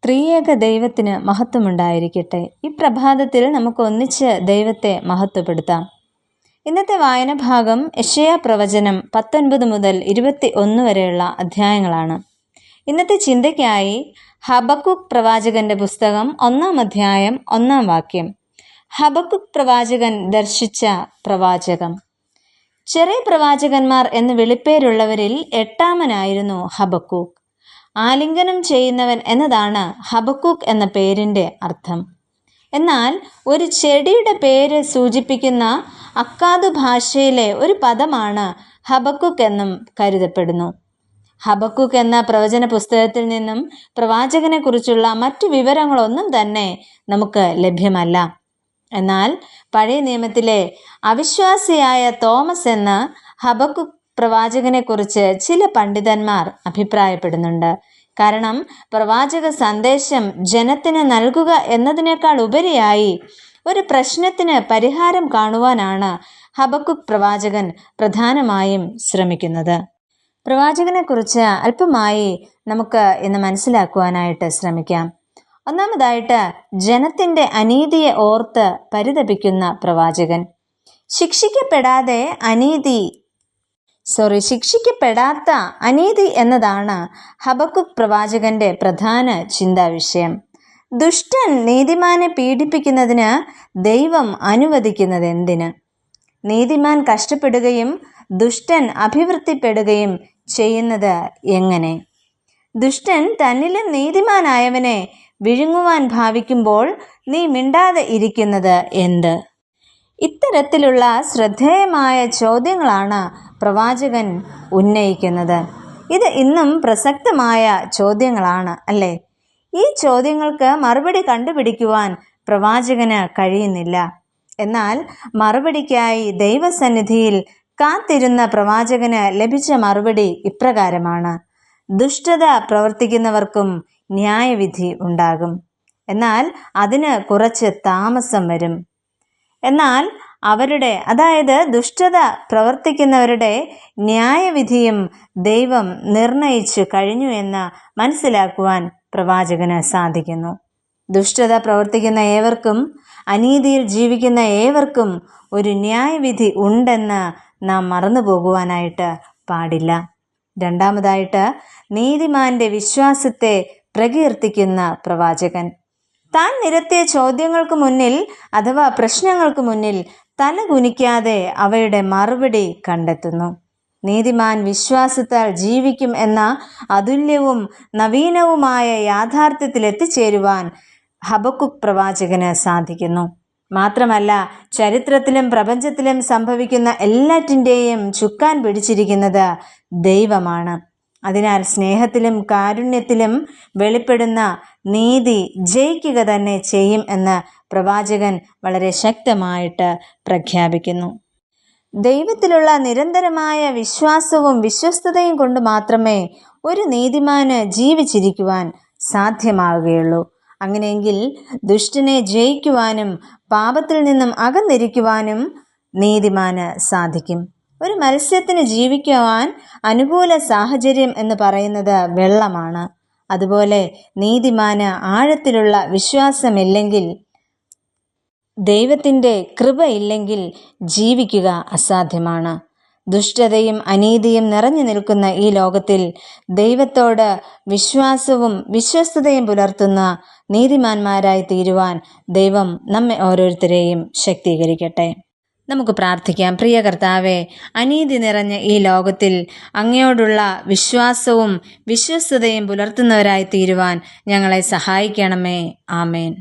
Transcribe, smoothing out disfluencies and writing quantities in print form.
ത്രിയേക ദൈവത്തിന് മഹത്വമുണ്ടായിരിക്കട്ടെ. ഈ പ്രഭാതത്തിൽ നമുക്ക് ഒന്നിച്ച് ദൈവത്തെ മഹത്വപ്പെടുത്താം. ഇന്നത്തെ വായന ഭാഗം യെശയ്യാ പ്രവചനം 19 മുതൽ 21 വരെയുള്ള അധ്യായങ്ങളാണ്. ഇന്നത്തെ ചിന്തയ്ക്കായി ഹബക്കൂക്ക് പ്രവാചകന്റെ പുസ്തകം 1-ാം അധ്യായം 1-ാം വാക്യം. ഹബക്കൂക്ക് പ്രവാചകൻ ദർശിച്ച പ്രവാചകം. ചെറിയ പ്രവാചകന്മാർ എന്ന് വിളിപ്പേരുള്ളവരിൽ 8-ാമനായിരുന്നു ഹബക്കൂക്ക്. ആലിംഗനം ചെയ്യുന്നവൻ എന്നതാണ് ഹബക്കൂക്ക് എന്ന പേരിൻ്റെ അർത്ഥം. എന്നാൽ ഒരു ചെടിയുടെ പേര് സൂചിപ്പിക്കുന്ന അക്കാദു ഭാഷയിലെ ഒരു പദമാണ് ഹബക്കൂക്ക് എന്നും കരുതപ്പെടുന്നു. ഹബക്കൂക്ക് എന്ന പ്രവചന പുസ്തകത്തിൽ നിന്നും പ്രവാചകനെക്കുറിച്ചുള്ള മറ്റു വിവരങ്ങളൊന്നും തന്നെ നമുക്ക് ലഭ്യമല്ല. എന്നാൽ പഴയ നിയമത്തിലെ അവിശ്വാസിയായ തോമസ് എന്ന ഹബക്കൂക്ക് പ്രവാചകനെക്കുറിച്ച് ചില പണ്ഡിതന്മാർ അഭിപ്രായപ്പെടുന്നുണ്ട്. കാരണം പ്രവാചക സന്ദേശം ജനത്തിന് നൽകുക എന്നതിനേക്കാൾ ഉപരിയായി ഒരു പ്രശ്നത്തിന് പരിഹാരം കാണുവാനാണ് ഹബക്കൂക്ക് പ്രവാചകൻ പ്രധാനമായും ശ്രമിക്കുന്നത്. പ്രവാചകനെക്കുറിച്ച് അല്പമായി നമുക്ക് ഇന്ന് മനസ്സിലാക്കുവാനായിട്ട് ശ്രമിക്കാം. ഒന്നാമതായിട്ട്, ജനത്തിൻ്റെ അനീതിയെ ഓർത്ത് പരിതപിക്കുന്ന പ്രവാചകൻ. ശിക്ഷിക്കപ്പെടാത്ത അനീതി എന്നതാണ് ഹബക്കൂക്ക് പ്രവാചകന്റെ പ്രധാന ചിന്താവിഷയം. ദുഷ്ടൻ നീതിമാനെ പീഡിപ്പിക്കുന്നതിന് ദൈവം അനുവദിക്കുന്നത് എന്തിന്? നീതിമാൻ കഷ്ടപ്പെടുകയും ദുഷ്ടൻ അഭിവൃദ്ധിപ്പെടുകയും ചെയ്യുന്നത് എങ്ങനെ? ദുഷ്ടൻ തന്നിലും നീതിമാനായവനെ വിഴുങ്ങുവാൻ ഭാവിക്കുമ്പോൾ നീ മിണ്ടാതെ ഇരിക്കുന്നത് എന്ത്? ഇത്തരത്തിലുള്ള ശ്രദ്ധേയമായ ചോദ്യങ്ങളാണ് പ്രവാചകൻ ഉന്നയിക്കുന്നത്. ഇത് ഇന്നും പ്രസക്തമായ ചോദ്യങ്ങളാണ്, അല്ലേ? ഈ ചോദ്യങ്ങൾക്ക് മറുപടി കണ്ടുപിടിക്കുവാൻ പ്രവാചകന് കഴിയുന്നില്ല. എന്നാൽ മറുപടിക്കായി ദൈവസന്നിധിയിൽ കാത്തിരുന്ന പ്രവാചകന് ലഭിച്ച മറുപടി ഇപ്രകാരമാണ്: ദുഷ്ടത പ്രവർത്തിക്കുന്നവർക്കും ന്യായവിധി ഉണ്ടാകും, എന്നാൽ അതിന് കുറച്ച് താമസം വരും. എന്നാൽ ദുഷ്ടത പ്രവർത്തിക്കുന്നവരുടെ ന്യായവിധിയും ദൈവം നിർണയിച്ചു കഴിഞ്ഞു എന്ന് മനസ്സിലാക്കുവാൻ പ്രവാചകന് സാധിക്കുന്നു. ദുഷ്ടത പ്രവർത്തിക്കുന്ന ഏവർക്കും, അനീതിയിൽ ജീവിക്കുന്ന ഏവർക്കും ഒരു ന്യായവിധി ഉണ്ടെന്ന് നാം മറന്നു പോകുവാനായിട്ട് പാടില്ല. രണ്ടാമതായിട്ട്, നീതിമാന്റെ വിശ്വാസത്തെ പ്രകീർത്തിക്കുന്ന പ്രവാചകൻ. താൻ നിരത്തിയ ചോദ്യങ്ങൾക്ക് മുന്നിൽ അഥവാ പ്രശ്നങ്ങൾക്ക് മുന്നിൽ തല കുനിക്കാതെ അവയുടെ മറുപടി കണ്ടെത്തുന്നു. നീതിമാൻ വിശ്വാസത്താൽ ജീവിക്കും എന്ന അതുല്യവും നവീനവുമായ യാഥാർത്ഥ്യത്തിൽ എത്തിച്ചേരുവാൻ ഹബക്കൂക്ക് പ്രവാചകന് സാധിക്കുന്നു. മാത്രമല്ല, ചരിത്രത്തിലും പ്രപഞ്ചത്തിലും സംഭവിക്കുന്ന എല്ലാറ്റിൻ്റെയും ചുക്കാൻ പിടിച്ചിരിക്കുന്നത് ദൈവമാണ്. അതിനാൽ സ്നേഹത്തിലും കാരുണ്യത്തിലും വെളിപ്പെടുന്ന നീതി ജയിക്കുക തന്നെ ചെയ്യും എന്ന് പ്രവാചകൻ വളരെ ശക്തമായിട്ട് പ്രഖ്യാപിക്കുന്നു. ദൈവത്തിലുള്ള നിരന്തരമായ വിശ്വാസവും വിശ്വസ്തതയും കൊണ്ട് മാത്രമേ ഒരു നീതിമാന് ജീവിച്ചിരിക്കുവാൻ സാധ്യമാവുകയുള്ളൂ. അങ്ങനെയെങ്കിൽ ദുഷ്ടനെ ജയിക്കുവാനും പാപത്തിൽ നിന്നും അകന്നിരിക്കുവാനും നീതിമാന് സാധിക്കും. ഒരു മത്സ്യത്തിന് ജീവിക്കുവാൻ അനുകൂല സാഹചര്യം എന്ന് പറയുന്നത് വെള്ളമാണ്. അതുപോലെ നീതിമാന് ആഴത്തിലുള്ള വിശ്വാസമില്ലെങ്കിൽ, ദൈവത്തിൻ്റെ കൃപയില്ലെങ്കിൽ ജീവിക്കുക അസാധ്യമാണ്. ദുഷ്ടതയും അനീതിയും നിറഞ്ഞു നിൽക്കുന്ന ഈ ലോകത്തിൽ ദൈവത്തോട് വിശ്വാസവും വിശ്വസ്തതയും പുലർത്തുന്ന നീതിമാന്മാരായി തീരുവാൻ ദൈവം നമ്മെ ഓരോരുത്തരെയും ശക്തീകരിക്കട്ടെ. നമുക്ക് പ്രാർത്ഥിക്കാം. പ്രിയ കർത്താവേ, അനീതി നിറഞ്ഞ ഈ ലോകത്തിൽ അങ്ങയോടുള്ള വിശ്വാസവും വിശ്വസ്തതയും പുലർത്തുന്നവരായി തീരുവാൻ ഞങ്ങളെ സഹായിക്കണമേ. ആമേൻ.